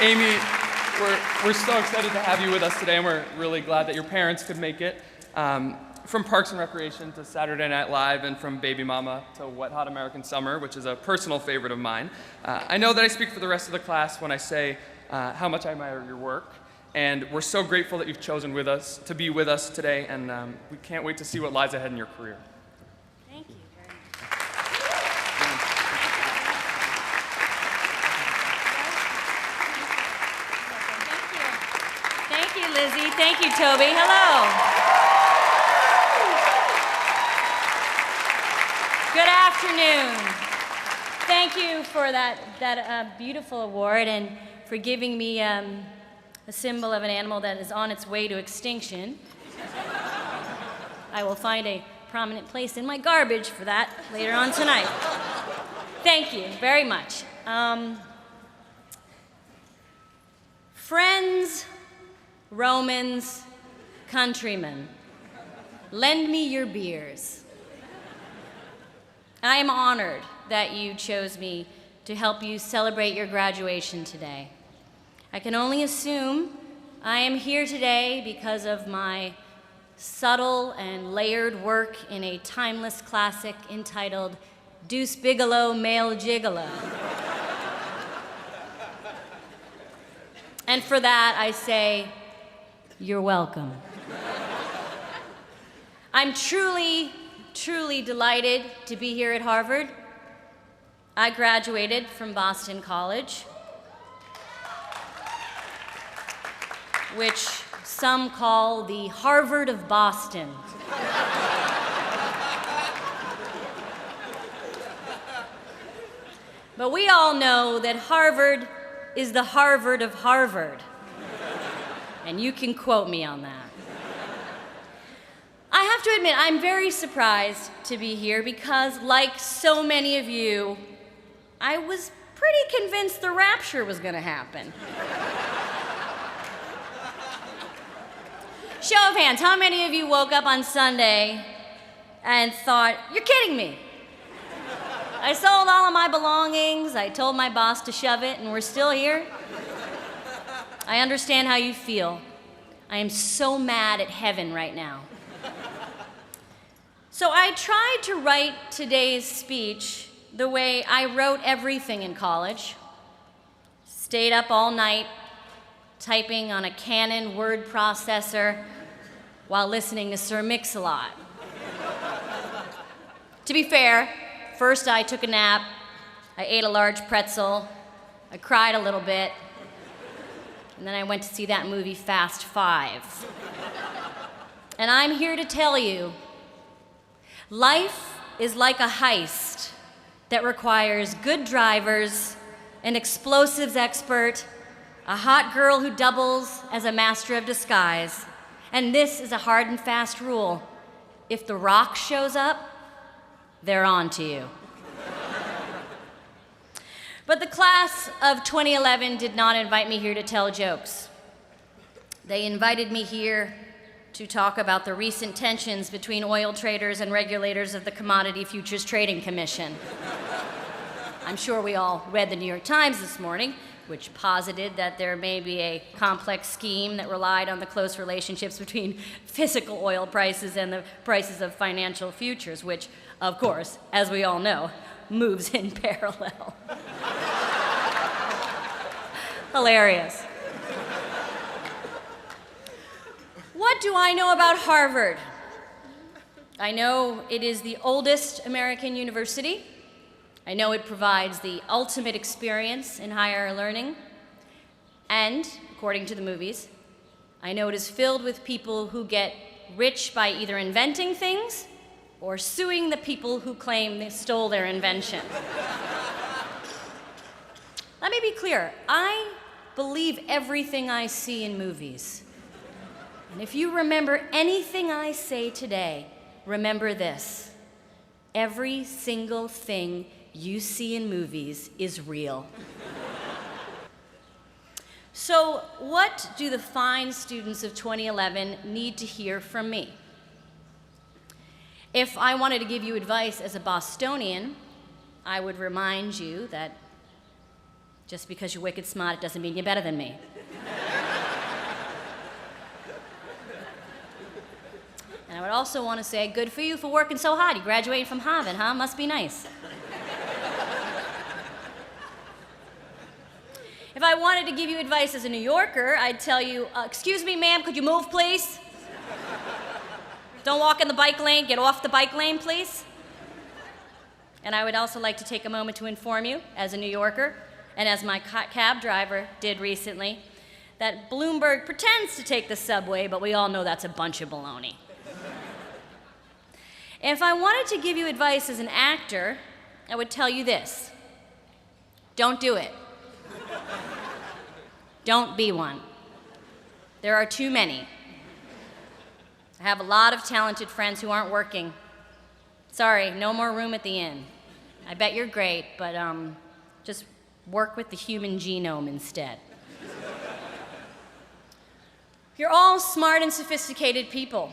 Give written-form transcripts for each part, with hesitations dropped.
Amy, we're so excited to have you with us today, and we're really glad that your parents could make it. From Parks and Recreation to Saturday Night Live, and from Baby Mama to Wet Hot American Summer, which is a personal favorite of mine. I know that I speak for the rest of the class when I say how much I admire your work, and we're so grateful that you've chosen to be with us today, and we can't wait to see what lies ahead in your career. Thank you very much. Thank you, Lizzie. Thank you, Toby. Hello. Good afternoon. Thank you for that beautiful award and for giving me a symbol of an animal that is on its way to extinction. I will find a prominent place in my garbage for that later on tonight. Thank you very much. Friends, Romans, countrymen, lend me your beers. I am honored that you chose me to help you celebrate your graduation today. I can only assume I am here today because of my subtle and layered work in a timeless classic entitled Deuce Bigalow, Male Gigolo. And for that, I say, you're welcome. I'm truly delighted to be here at Harvard. I graduated from Boston College, which some call the Harvard of Boston. But we all know that Harvard is the Harvard of Harvard. And you can quote me on that. I have to admit, I'm very surprised to be here because, like so many of you, I was pretty convinced the rapture was going to happen. Show of hands, how many of you woke up on Sunday and thought, you're kidding me? I sold all of my belongings, I told my boss to shove it, and we're still here? I understand how you feel. I am so mad at heaven right now. So I tried to write today's speech the way I wrote everything in college. Stayed up all night, typing on a Canon word processor while listening to Sir Mix-a-Lot. To be fair, first I took a nap, I ate a large pretzel, I cried a little bit, and then I went to see that movie Fast Five. And I'm here to tell you, life is like a heist that requires good drivers, an explosives expert, a hot girl who doubles as a master of disguise. And this is a hard and fast rule. If The Rock shows up, they're on to you. But the class of 2011 did not invite me here to tell jokes. They invited me here to talk about the recent tensions between oil traders and regulators of the Commodity Futures Trading Commission. I'm sure we all read the New York Times this morning, which posited that there may be a complex scheme that relied on the close relationships between physical oil prices and the prices of financial futures, which, of course, as we all know, moves in parallel. Hilarious. What do I know about Harvard? I know it is the oldest American university. I know it provides the ultimate experience in higher learning. And, according to the movies, I know it is filled with people who get rich by either inventing things or suing the people who claim they stole their invention. Let me be clear. I believe everything I see in movies. And if you remember anything I say today, remember this. Every single thing you see in movies is real. So, what do the fine students of 2011 need to hear from me? If I wanted to give you advice as a Bostonian, I would remind you that Just because you're wicked smart, it doesn't mean you're better than me. And I would also want to say, good for you for working so hard. You graduated from Harvard, huh? Must be nice. If I wanted to give you advice as a New Yorker, I'd tell you, excuse me, ma'am, could you move, please? Don't walk in the bike lane. Get off the bike lane, please. And I would also like to take a moment to inform you, as a New Yorker, and as my cab driver did recently, that Bloomberg pretends to take the subway, but we all know that's a bunch of baloney. And if I wanted to give you advice as an actor, I would tell you this. Don't do it. Don't be one. There are too many. I have a lot of talented friends who aren't working. Sorry, no more room at the inn. I bet you're great, but just work with the human genome instead. You're all smart and sophisticated people.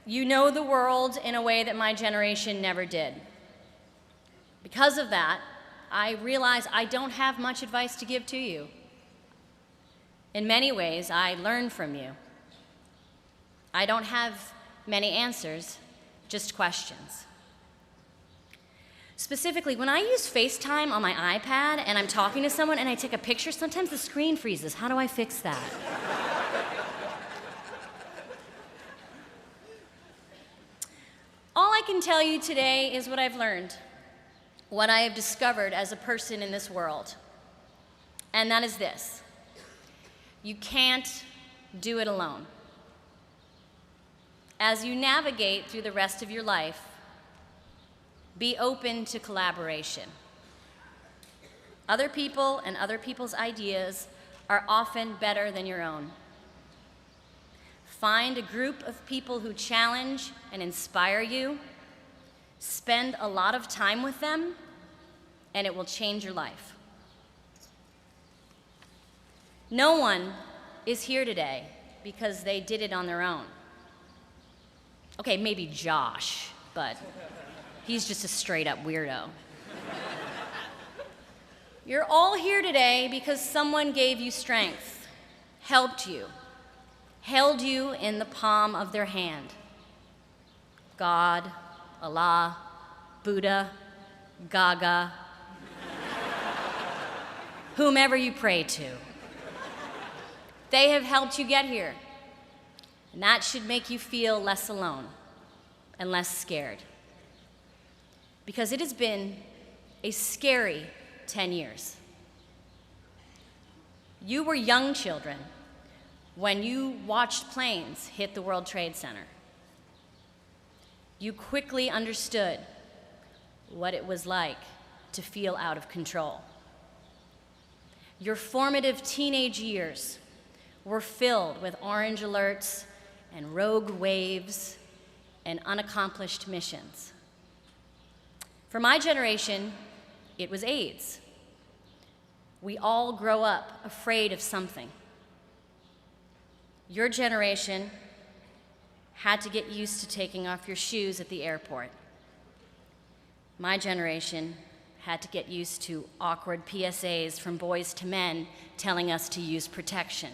You know the world in a way that my generation never did. Because of that, I realize I don't have much advice to give to you. In many ways, I learn from you. I don't have many answers, just questions. Specifically, when I use FaceTime on my iPad and I'm talking to someone and I take a picture, sometimes the screen freezes. How do I fix that? All I can tell you today is what I've learned, what I have discovered as a person in this world. And that is this: you can't do it alone. As you navigate through the rest of your life, be open to collaboration. Other people and other people's ideas are often better than your own. Find a group of people who challenge and inspire you. Spend a lot of time with them, and it will change your life. No one is here today because they did it on their own. Okay, maybe Josh, but he's just a straight-up weirdo. You're all here today because someone gave you strength, helped you, held you in the palm of their hand. God, Allah, Buddha, Gaga, whomever you pray to. They have helped you get here. And that should make you feel less alone and less scared. Because it has been a scary 10 years. You were young children when you watched planes hit the World Trade Center. You quickly understood what it was like to feel out of control. Your formative teenage years were filled with orange alerts and rogue waves and unaccomplished missions. For my generation, it was AIDS. We all grow up afraid of something. Your generation had to get used to taking off your shoes at the airport. My generation had to get used to awkward PSAs from boys to men telling us to use protection.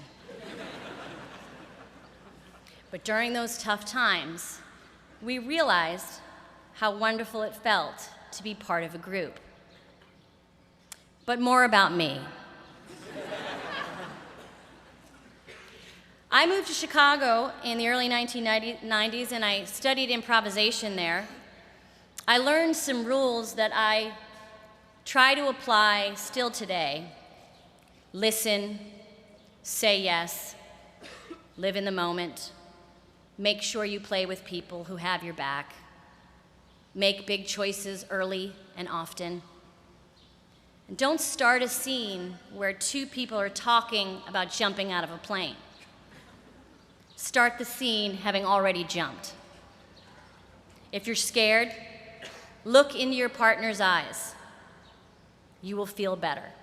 But during those tough times, we realized how wonderful it felt to be part of a group. But more about me. I moved to Chicago in the early 1990s, and I studied improvisation there. I learned some rules that I try to apply still today. Listen, say yes, live in the moment, make sure you play with people who have your back, make big choices early and often. And don't start a scene where two people are talking about jumping out of a plane. Start the scene having already jumped. If you're scared, look into your partner's eyes. You will feel better.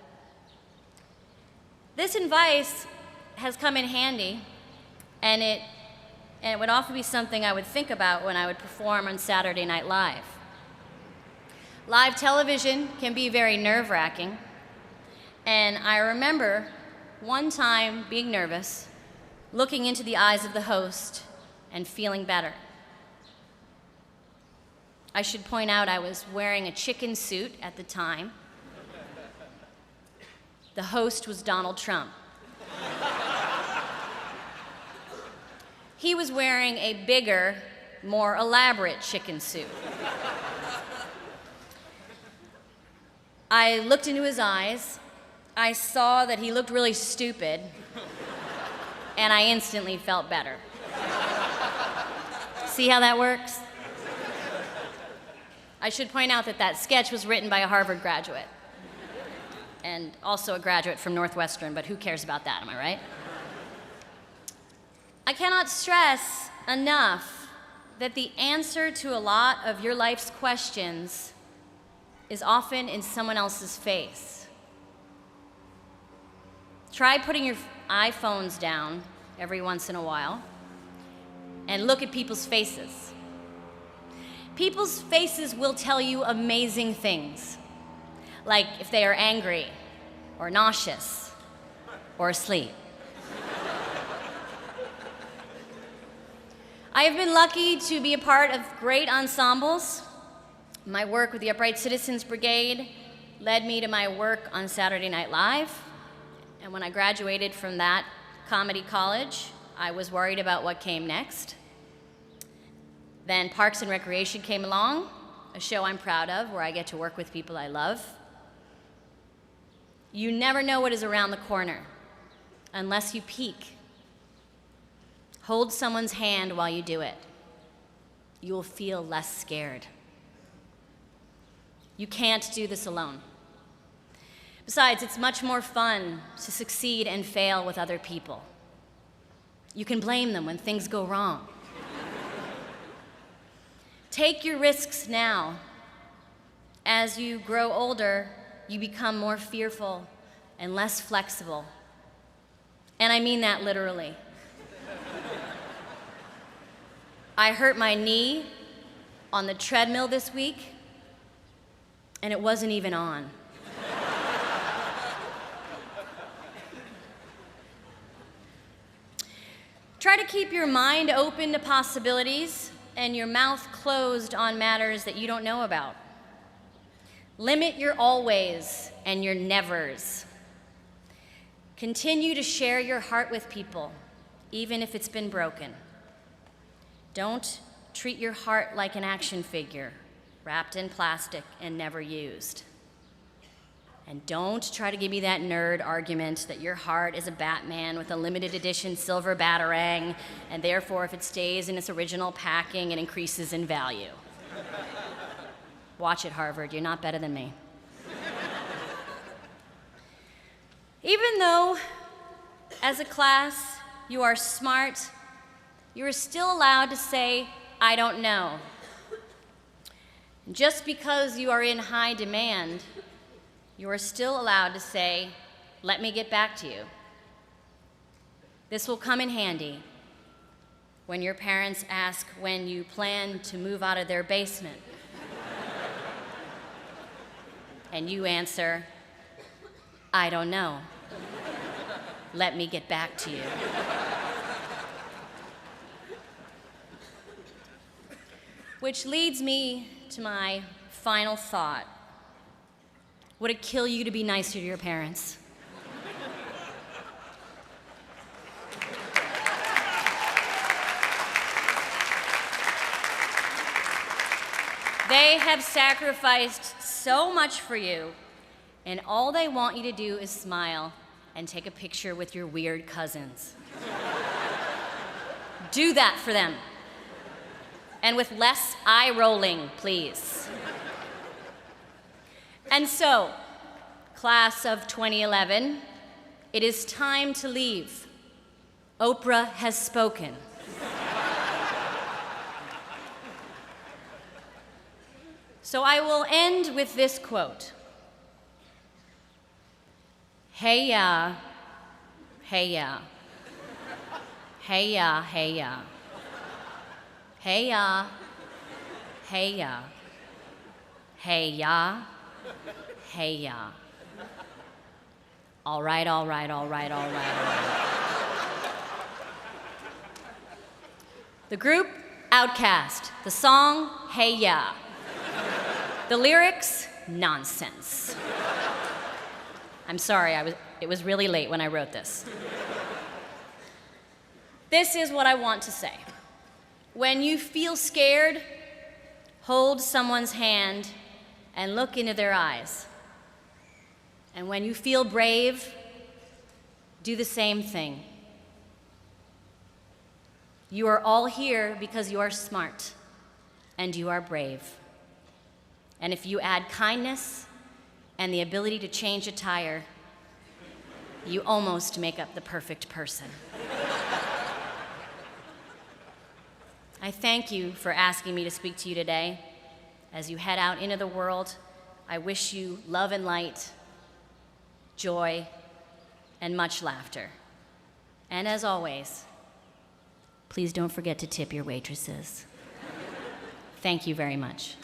This advice has come in handy, and it would often be something I would think about when I would perform on Saturday Night Live. Live television can be very nerve-wracking, And I remember one time being nervous, looking into the eyes of the host, and feeling better. I should point out I was wearing a chicken suit at the time. The host was Donald Trump. He was wearing a bigger, more elaborate chicken suit. I looked into his eyes. I saw that he looked really stupid, and I instantly felt better. See how that works? I should point out that that sketch was written by a Harvard graduate, and also a graduate from Northwestern, but who cares about that, am I right? I cannot stress enough that the answer to a lot of your life's questions is often in someone else's face. Try putting your iPhones down every once in a while and look at people's faces. People's faces will tell you amazing things, like if they are angry or nauseous or asleep. I have been lucky to be a part of great ensembles. My work with the Upright Citizens Brigade led me to my work on Saturday Night Live. And when I graduated from that comedy college, I was worried about what came next. Then Parks and Recreation came along, a show I'm proud of, where I get to work with people I love. You never know what is around the corner unless you peek. Hold someone's hand while you do it. You will feel less scared. You can't do this alone. Besides, it's much more fun to succeed and fail with other people. You can blame them when things go wrong. Take your risks now. As you grow older, you become more fearful and less flexible. And I mean that literally. I hurt my knee on the treadmill this week, and it wasn't even on. Try to keep your mind open to possibilities and your mouth closed on matters that you don't know about. Limit your always and your nevers. Continue to share your heart with people, even if it's been broken. Don't treat your heart like an action figure, wrapped in plastic and never used. And don't try to give me that nerd argument that your heart is a Batman with a limited edition silver batarang, and therefore if it stays in its original packing, it increases in value. Watch it, Harvard, you're not better than me. Even though, as a class, you are smart, you are still allowed to say, I don't know. Just because you are in high demand, you are still allowed to say, let me get back to you. This will come in handy when your parents ask when you plan to move out of their basement. And you answer, I don't know. Let me get back to you. Which leads me to my final thought. Would it kill you to be nicer to your parents? They have sacrificed so much for you, and all they want you to do is smile and take a picture with your weird cousins. Do that for them. And with less eye rolling, please. And so, class of 2011, it is time to leave. Oprah has spoken. So I will end with this quote. Hey ya, hey ya, hey ya, hey ya. Hey ya, hey ya, hey ya, hey ya. All right, all right, all right, all right, all right. The group, Outkast. The song, Hey Ya. The lyrics, nonsense. I'm sorry, it was really late when I wrote this. This is what I want to say. When you feel scared, hold someone's hand and look into their eyes. And when you feel brave, do the same thing. You are all here because you are smart and you are brave. And if you add kindness and the ability to change a tire, you almost make up the perfect person. I thank you for asking me to speak to you today. As you head out into the world, I wish you love and light, joy, and much laughter. And as always, please don't forget to tip your waitresses. Thank you very much.